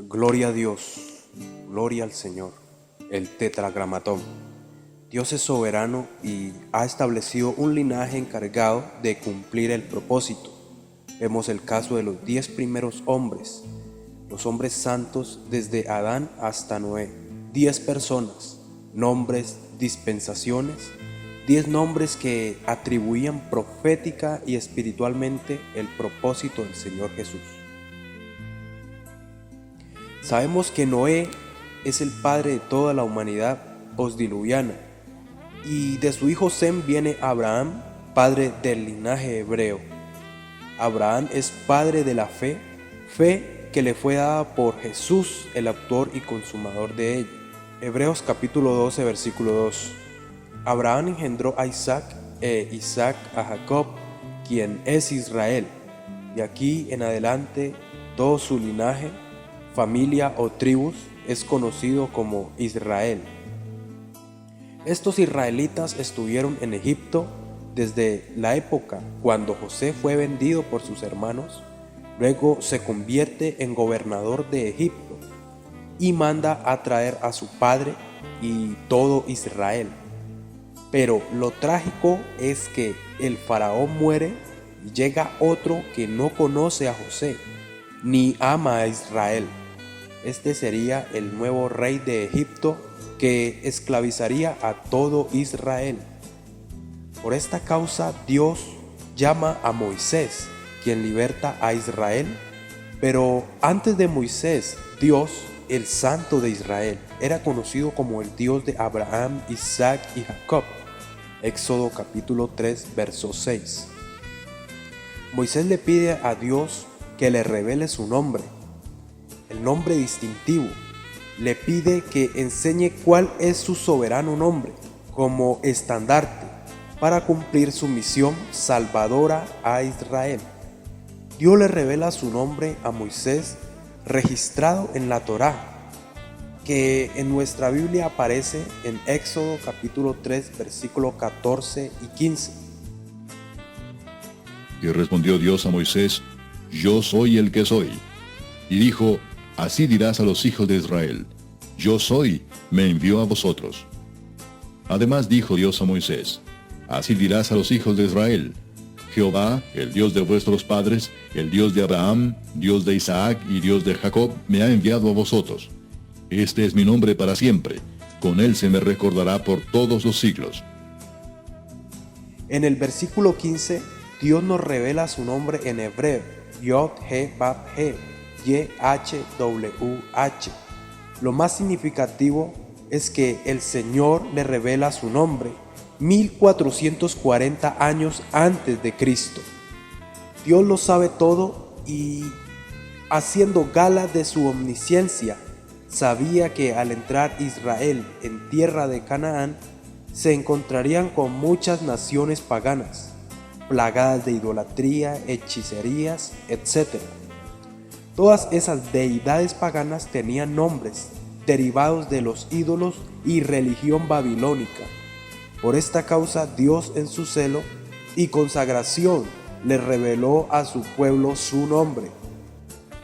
Gloria a Dios, gloria al Señor, el Tetragramatón. Dios es soberano y ha establecido un linaje encargado de cumplir el propósito. Vemos el caso de los 10 primeros hombres, los hombres santos desde Adán hasta Noé. 10 personas, nombres, dispensaciones, 10 nombres que atribuían profética y espiritualmente el propósito del Señor Jesús. Sabemos que Noé es el padre de toda la humanidad postdiluviana, y de su hijo Sem viene Abraham, padre del linaje hebreo. Abraham es padre de la fe que le fue dada por Jesús, el autor y consumador de ella. Hebreos capítulo 12, versículo 2. Abraham engendró a Isaac e Isaac a Jacob, quien es Israel, y aquí en adelante todo su linaje, familia o tribus es conocido como Israel. Estos israelitas estuvieron en Egipto desde la época cuando José fue vendido por sus hermanos, luego se convierte en gobernador de Egipto y manda a traer a su padre y todo Israel. Pero lo trágico es que el faraón muere y llega otro que no conoce a José ni ama a Israel. Este sería el nuevo rey de Egipto que esclavizaría a todo Israel. Por esta causa Dios llama a Moisés, quien liberta a Israel, pero antes de Moisés, Dios, el Santo de Israel, era conocido como el Dios de Abraham, Isaac y Jacob. Éxodo capítulo 3, verso 6. Moisés le pide a Dios que le revele su nombre, el nombre distintivo. Le pide que enseñe cuál es su soberano nombre como estandarte para cumplir su misión salvadora a Israel. Dios le revela su nombre a Moisés registrado en la Torá, que en nuestra Biblia aparece en Éxodo capítulo 3, versículo 14 y 15. Y respondió Dios a Moisés: Yo soy el que soy. Y dijo: Así dirás a los hijos de Israel: Yo soy, me envió a vosotros. Además dijo Dios a Moisés: Así dirás a los hijos de Israel: Jehová, el Dios de vuestros padres, el Dios de Abraham, Dios de Isaac y Dios de Jacob, me ha enviado a vosotros. Este es mi nombre para siempre, con él se me recordará por todos los siglos. En el versículo 15, Dios nos revela su nombre en hebreo, Yod-He-Vav-He, Y-H-W-H. Lo más significativo es que el Señor le revela su nombre 1440 años antes de Cristo. Dios lo sabe todo y, haciendo gala de su omnisciencia, sabía que al entrar Israel en tierra de Canaán, se encontrarían con muchas naciones paganas, plagadas de idolatría, hechicerías, etc. Todas esas deidades paganas tenían nombres derivados de los ídolos y religión babilónica. Por esta causa Dios, en su celo y consagración, le reveló a su pueblo su nombre.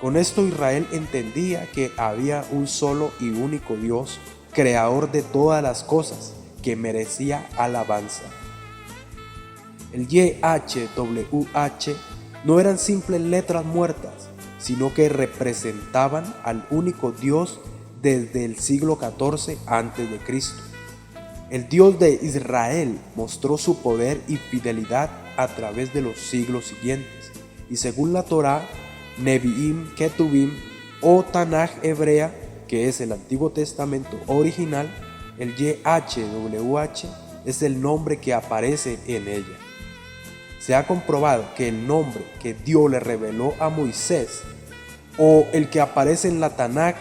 Con esto Israel entendía que había un solo y único Dios, creador de todas las cosas, que merecía alabanza. El YHWH no eran simples letras muertas, sino que representaban al único Dios desde el siglo XIV a.C. El Dios de Israel mostró su poder y fidelidad a través de los siglos siguientes, y según la Torá, Nevi'im, Ketuvim o Tanaj hebrea, que es el Antiguo Testamento original, el YHWH es el nombre que aparece en ella. Se ha comprobado que el nombre que Dios le reveló a Moisés o el que aparece en la Tanaj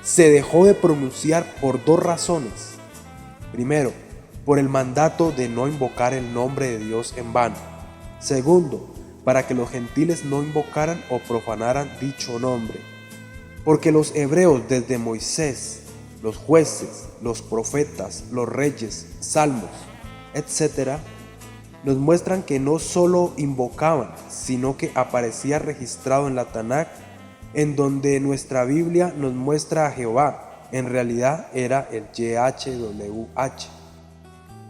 se dejó de pronunciar por dos razones. Primero, por el mandato de no invocar el nombre de Dios en vano. Segundo, para que los gentiles no invocaran o profanaran dicho nombre. Porque los hebreos desde Moisés, los jueces, los profetas, los reyes, salmos, etc., nos muestran que no solo invocaban, sino que aparecía registrado en la Tanaj en donde nuestra Biblia nos muestra a Jehová, en realidad era el YHWH,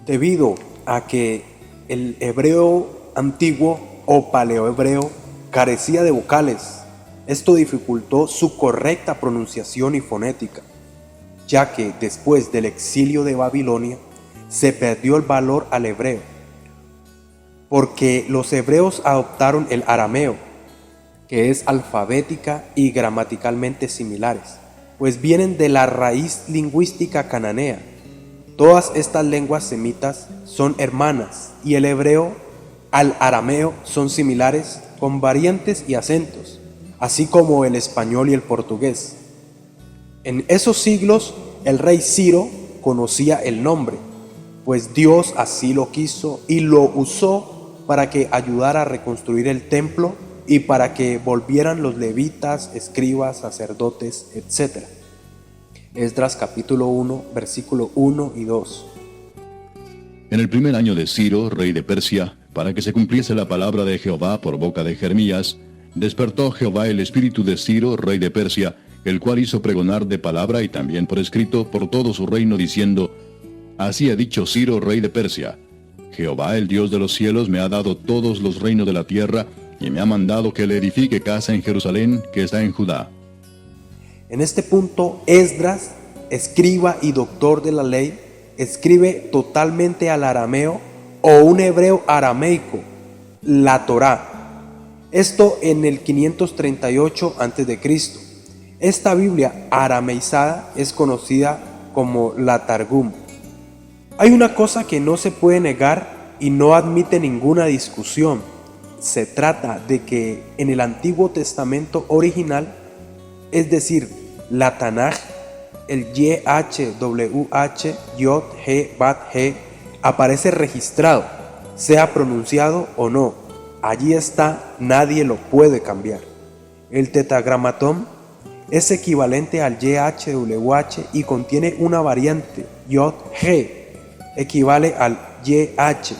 debido a que el hebreo antiguo o paleohebreo carecía de vocales. Esto dificultó su correcta pronunciación y fonética, ya que después del exilio de Babilonia se perdió el valor al hebreo, porque los hebreos adoptaron el arameo, que es alfabética y gramaticalmente similares, pues vienen de la raíz lingüística cananea. Todas estas lenguas semitas son hermanas y el hebreo al arameo son similares con variantes y acentos, así como el español y el portugués. En esos siglos el rey Ciro conocía el nombre, pues Dios así lo quiso y lo usó para que ayudara a reconstruir el templo y para que volvieran los levitas, escribas, sacerdotes, etc. Esdras capítulo 1, versículo 1 y 2. En el primer año de Ciro, rey de Persia, para que se cumpliese la palabra de Jehová por boca de Jeremías, despertó Jehová el espíritu de Ciro, rey de Persia, el cual hizo pregonar de palabra y también por escrito por todo su reino, diciendo: Así ha dicho Ciro, rey de Persia: Jehová, el Dios de los cielos, me ha dado todos los reinos de la tierra, y me ha mandado que le edifique casa en Jerusalén, que está en Judá. En este punto, Esdras, escriba y doctor de la ley, escribe totalmente al arameo o un hebreo arameico, la Torá. Esto en el 538 a.C. Esta Biblia arameizada es conocida como la Targum. Hay una cosa que no se puede negar y no admite ninguna discusión. Se trata de que en el Antiguo Testamento original, es decir, la Tanaj, el YHWH, Yod, He, Bat, He, aparece registrado, sea pronunciado o no. Allí está, nadie lo puede cambiar. El Tetragramatón es equivalente al YHWH y contiene una variante, Yod, He, equivale al YH,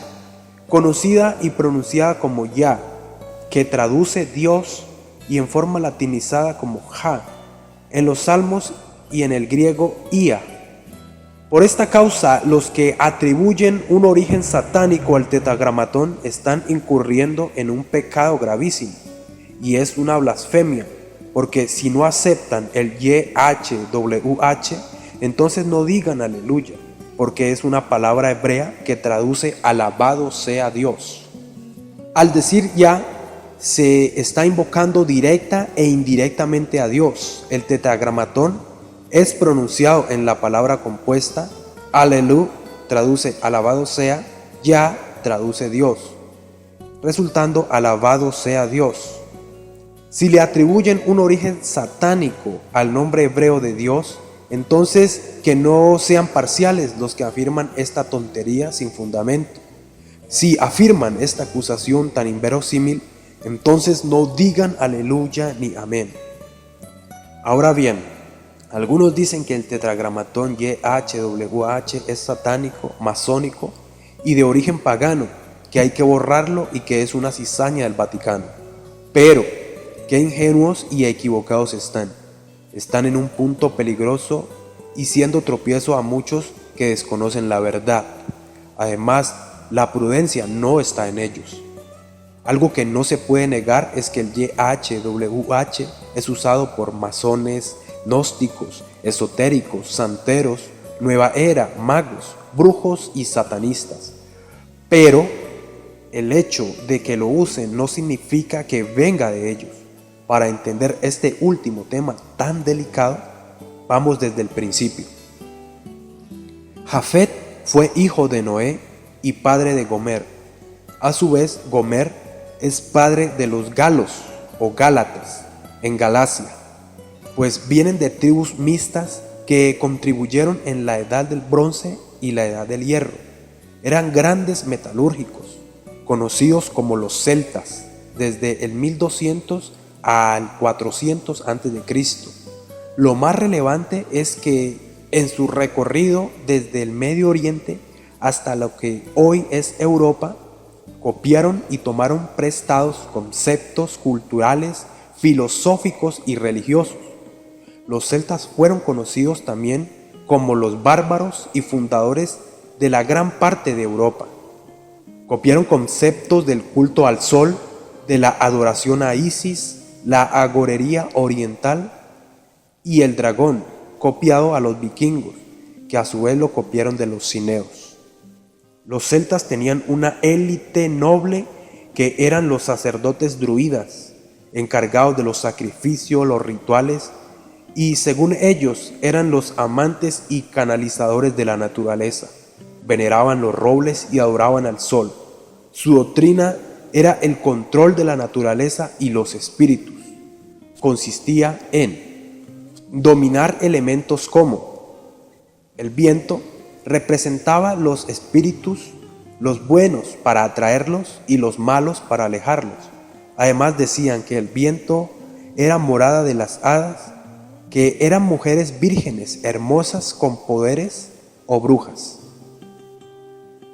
conocida y pronunciada como Ya, que traduce Dios, y en forma latinizada como Ja, en los salmos y en el griego Ia. Por esta causa, los que atribuyen un origen satánico al Tetragramatón están incurriendo en un pecado gravísimo, y es una blasfemia, porque si no aceptan el YHWH, entonces no digan aleluya, porque es una palabra hebrea que traduce alabado sea Dios. Al decir Ya, se está invocando directa e indirectamente a Dios. El Tetragramatón es pronunciado en la palabra compuesta, Alelu traduce alabado sea, Ya traduce Dios, resultando alabado sea Dios. Si le atribuyen un origen satánico al nombre hebreo de Dios, entonces que no sean parciales los que afirman esta tontería sin fundamento. Si afirman esta acusación tan inverosímil, entonces no digan aleluya ni amén. Ahora bien, algunos dicen que el Tetragramatón YHWH es satánico, masónico y de origen pagano, que hay que borrarlo y que es una cizaña del Vaticano. Pero, qué ingenuos y equivocados están. Están en un punto peligroso y siendo tropiezo a muchos que desconocen la verdad. Además, la prudencia no está en ellos. Algo que no se puede negar es que el YHWH es usado por masones, gnósticos, esotéricos, santeros, nueva era, magos, brujos y satanistas. Pero el hecho de que lo usen no significa que venga de ellos. Para entender este último tema tan delicado, vamos desde el principio. Jafet fue hijo de Noé y padre de Gomer. A su vez, Gomer es padre de los galos o gálatas en Galacia, pues vienen de tribus mixtas que contribuyeron en la edad del bronce y la edad del hierro. Eran grandes metalúrgicos, conocidos como los celtas, desde el 1200 al 400 a.C. Lo más relevante es que en su recorrido desde el Medio Oriente hasta lo que hoy es Europa, copiaron y tomaron prestados conceptos culturales, filosóficos y religiosos. Los celtas fueron conocidos también como los bárbaros y fundadores de la gran parte de Europa. Copiaron conceptos del culto al sol, de la adoración a Isis, la agorería oriental y el dragón, copiado a los vikingos, que a su vez lo copiaron de los cineos. Los celtas tenían una élite noble que eran los sacerdotes druidas, encargados de los sacrificios, los rituales, y según ellos eran los amantes y canalizadores de la naturaleza. Veneraban los robles y adoraban al sol. Su doctrina era el control de la naturaleza y los espíritus. Consistía en dominar elementos como el viento. Representaba los espíritus, los buenos para atraerlos y los malos para alejarlos. Además decían que el viento era morada de las hadas, que eran mujeres vírgenes hermosas con poderes o brujas.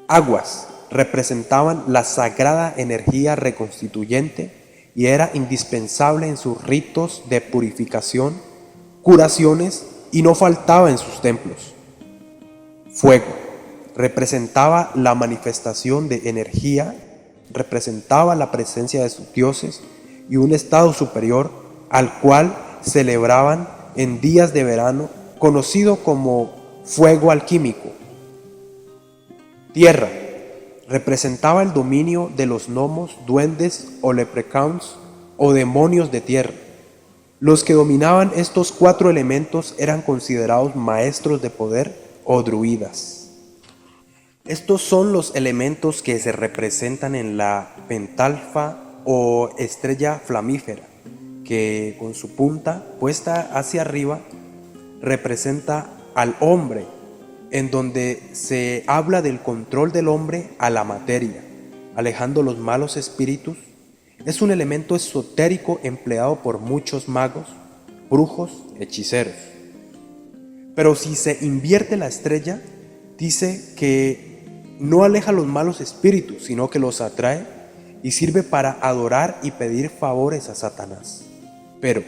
Aguas representaban la sagrada energía reconstituyente y era indispensable en sus ritos de purificación, curaciones y no faltaba en sus templos. Fuego representaba la manifestación de energía, representaba la presencia de sus dioses y un estado superior al cual celebraban en días de verano, conocido como fuego alquímico. Tierra representaba el dominio de los gnomos, duendes o leprechauns o demonios de tierra. Los que dominaban estos 4 elementos eran considerados maestros de poder o druidas. Estos son los elementos que se representan en la pentalfa o estrella flamífera, que con su punta puesta hacia arriba representa al hombre, en donde se habla del control del hombre a la materia, alejando los malos espíritus. Es un elemento esotérico empleado por muchos magos, brujos, hechiceros. Pero si se invierte la estrella, dice que no aleja los malos espíritus, sino que los atrae y sirve para adorar y pedir favores a Satanás. Pero,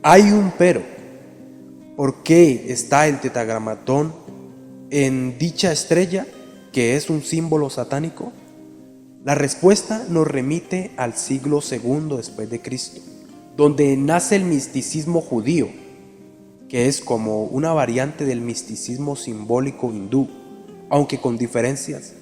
hay un pero. ¿Por qué está el tetragramatón en dicha estrella, que es un símbolo satánico? La respuesta nos remite al siglo II después de Cristo, donde nace el misticismo judío, que es como una variante del misticismo simbólico hindú, aunque con diferencias.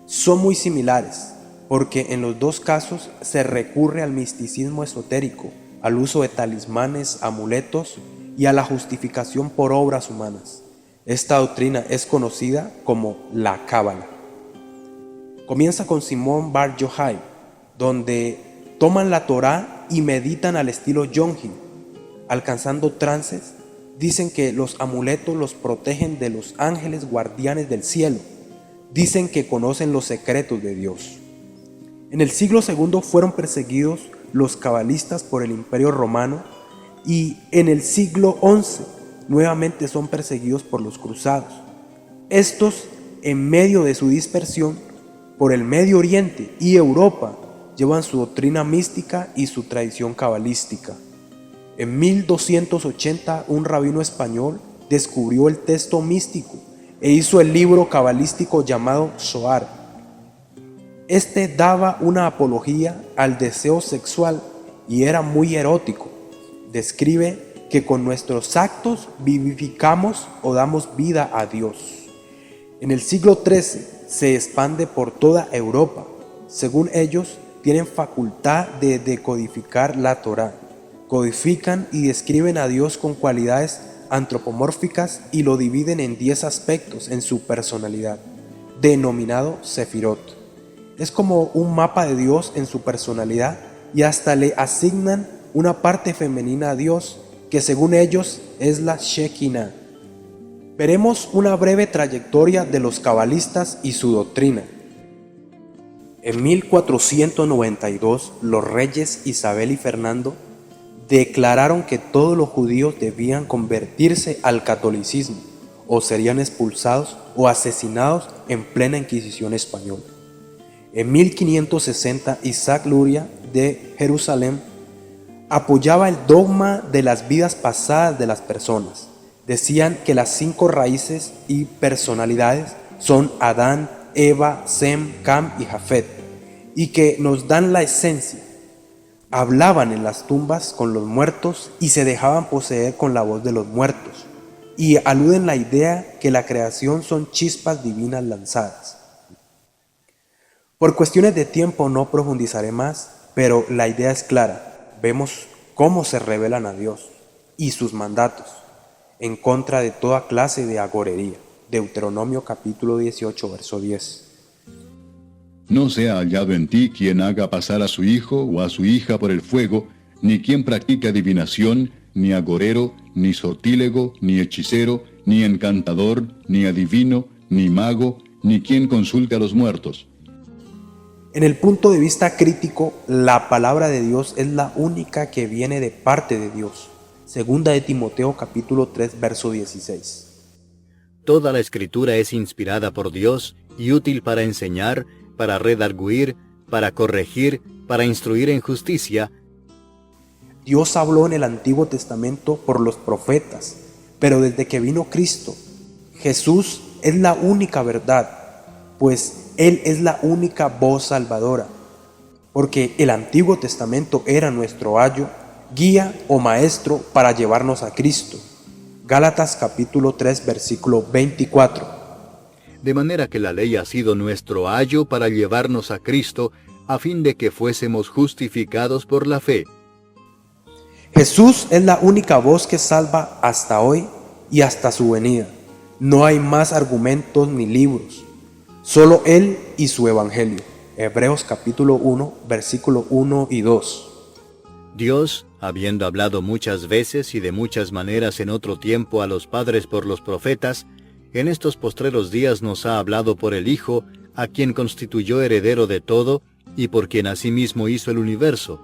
Son muy similares, porque en los dos casos se recurre al misticismo esotérico, al uso de talismanes, amuletos y a la justificación por obras humanas. Esta doctrina es conocida como la Cábala. Comienza con Simón Bar Yochai, donde toman la Torá y meditan al estilo Yonji, alcanzando trances. Dicen que los amuletos los protegen de los ángeles guardianes del cielo. Dicen que conocen los secretos de Dios. En el siglo II fueron perseguidos los cabalistas por el Imperio Romano y en el siglo XI nuevamente son perseguidos por los cruzados. Estos, en medio de su dispersión por el Medio Oriente y Europa, llevan su doctrina mística y su tradición cabalística. En 1280 un rabino español descubrió el texto místico e hizo el libro cabalístico llamado Zohar. Este daba una apología al deseo sexual y era muy erótico. Describe que con nuestros actos vivificamos o damos vida a Dios. En el siglo XIII se expande por toda Europa. Según ellos, tienen facultad de decodificar la Torá. Codifican y describen a Dios con cualidades antropomórficas y lo dividen en 10 aspectos en su personalidad, denominado Sefirot. Es como un mapa de Dios en su personalidad y hasta le asignan una parte femenina a Dios, que según ellos es la Shekinah. Veremos una breve trayectoria de los cabalistas y su doctrina. En 1492, los reyes Isabel y Fernando declararon que todos los judíos debían convertirse al catolicismo o serían expulsados o asesinados en plena Inquisición española. En 1560, Isaac Luria de Jerusalén apoyaba el dogma de las vidas pasadas de las personas. Decían que las 5 raíces y personalidades son Adán, Eva, Sem, Cam y Jafet, y que nos dan la esencia. Hablaban en las tumbas con los muertos y se dejaban poseer con la voz de los muertos, y aluden la idea que la creación son chispas divinas lanzadas. Por cuestiones de tiempo no profundizaré más, pero la idea es clara. Vemos cómo se revelan a Dios y sus mandatos en contra de toda clase de agorería. Deuteronomio capítulo 18, verso 10. No sea hallado en ti quien haga pasar a su hijo o a su hija por el fuego, ni quien practique adivinación, ni agorero, ni sortílego, ni hechicero, ni encantador, ni adivino, ni mago, ni quien consulte a los muertos. En el punto de vista crítico, la palabra de Dios es la única que viene de parte de Dios. Segunda de Timoteo capítulo 3, verso 16. Toda la Escritura es inspirada por Dios y útil para enseñar, para redarguir, para corregir, para instruir en justicia. Dios habló en el Antiguo Testamento por los profetas, pero desde que vino Cristo, Jesús es la única verdad, pues Él es la única voz salvadora, porque el Antiguo Testamento era nuestro ayo, guía o maestro para llevarnos a Cristo. Gálatas capítulo 3, versículo 24. De manera que la ley ha sido nuestro ayo para llevarnos a Cristo, a fin de que fuésemos justificados por la fe. Jesús es la única voz que salva hasta hoy y hasta su venida. No hay más argumentos ni libros, solo Él y su Evangelio. Hebreos capítulo 1, versículo 1 y 2. Dios, habiendo hablado muchas veces y de muchas maneras en otro tiempo a los padres por los profetas, en estos postreros días nos ha hablado por el Hijo, a quien constituyó heredero de todo, y por quien asimismo hizo el universo.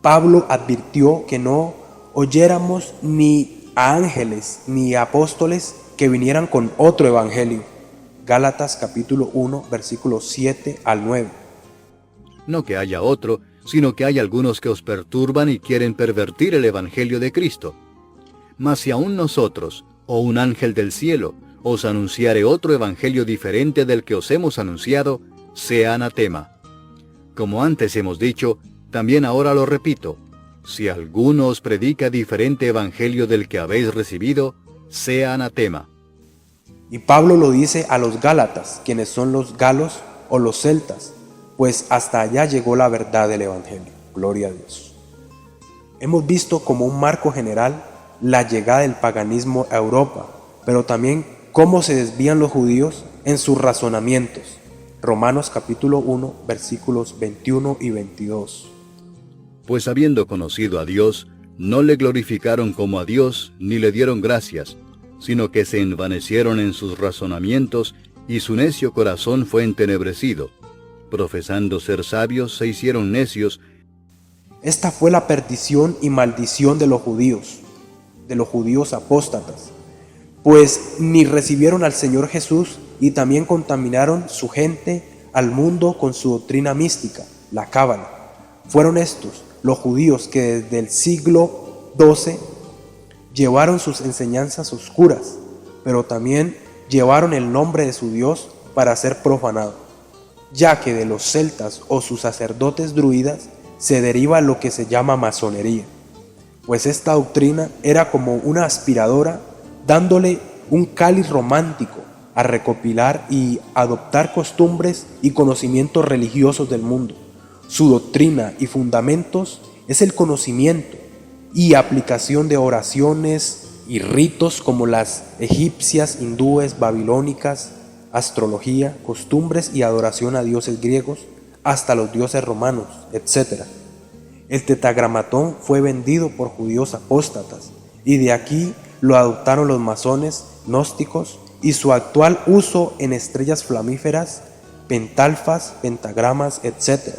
Pablo advirtió que no oyéramos ni a ángeles ni a apóstoles que vinieran con otro evangelio. Gálatas capítulo 1, versículos 7 al 9. No que haya otro, sino que hay algunos que os perturban y quieren pervertir el evangelio de Cristo. Mas si aún nosotros, o un ángel del cielo, os anunciare otro evangelio diferente del que os hemos anunciado, sea anatema. Como antes hemos dicho, también ahora lo repito, si alguno os predica diferente evangelio del que habéis recibido, sea anatema. Y Pablo lo dice a los gálatas, quienes son los galos o los celtas, pues hasta allá llegó la verdad del evangelio. Gloria a Dios. Hemos visto como un marco general la llegada del paganismo a Europa, pero también cómo se desvían los judíos en sus razonamientos. Romanos capítulo 1, versículos 21 y 22. Pues habiendo conocido a Dios, no le glorificaron como a Dios, ni le dieron gracias, sino que se envanecieron en sus razonamientos, y su necio corazón fue entenebrecido. Profesando ser sabios, se hicieron necios. Esta fue la perdición y maldición de los judíos apóstatas, pues ni recibieron al Señor Jesús y también contaminaron su gente al mundo con su doctrina mística, la cábala. Fueron estos los judíos que desde el siglo XII llevaron sus enseñanzas oscuras, pero también llevaron el nombre de su Dios para ser profanado, ya que de los celtas o sus sacerdotes druidas se deriva lo que se llama masonería, pues esta doctrina era como una aspiradora dándole un cáliz romántico a recopilar y adoptar costumbres y conocimientos religiosos del mundo. Su doctrina y fundamentos es el conocimiento y aplicación de oraciones y ritos como las egipcias, hindúes, babilónicas, astrología, costumbres y adoración a dioses griegos, hasta los dioses romanos, etc. El tetragramatón fue vendido por judíos apóstatas y de aquí lo adoptaron los masones, gnósticos, y su actual uso en estrellas flamíferas, pentalfas, pentagramas, etc.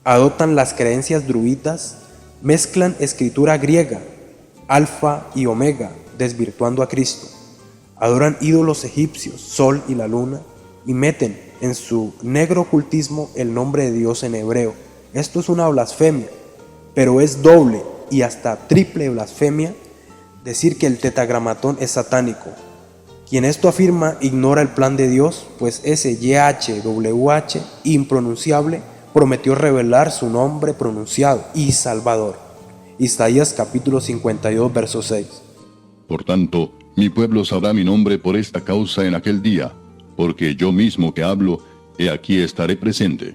Adoptan las creencias druidas, mezclan escritura griega, alfa y omega, desvirtuando a Cristo. Adoran ídolos egipcios, sol y la luna, y meten en su negro ocultismo el nombre de Dios en hebreo. Esto es una blasfemia, pero es doble y hasta triple blasfemia decir que el tetragramatón es satánico. Quien esto afirma ignora el plan de Dios, pues ese YHWH impronunciable prometió revelar su nombre pronunciado y Salvador. Isaías capítulo 52, verso 6. Por tanto, mi pueblo sabrá mi nombre por esta causa en aquel día, porque yo mismo que hablo, he aquí estaré presente.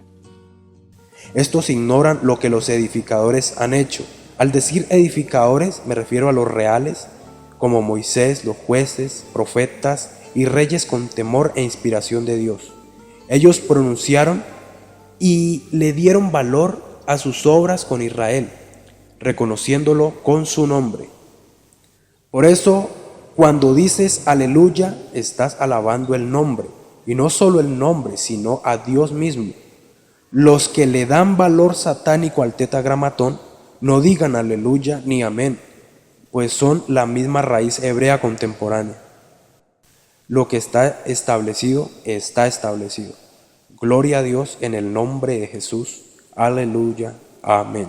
Estos ignoran lo que los edificadores han hecho. Al decir edificadores me refiero a los reales, como Moisés, los jueces, profetas y reyes con temor e inspiración de Dios. Ellos pronunciaron y le dieron valor a sus obras con Israel, reconociéndolo con su nombre. Por eso, cuando dices aleluya, estás alabando el nombre, y no solo el nombre, sino a Dios mismo. Los que le dan valor satánico al tetragramatón no digan aleluya ni amén, pues son la misma raíz hebrea contemporánea. Lo que está establecido, está establecido. Gloria a Dios en el nombre de Jesús. Aleluya. Amén.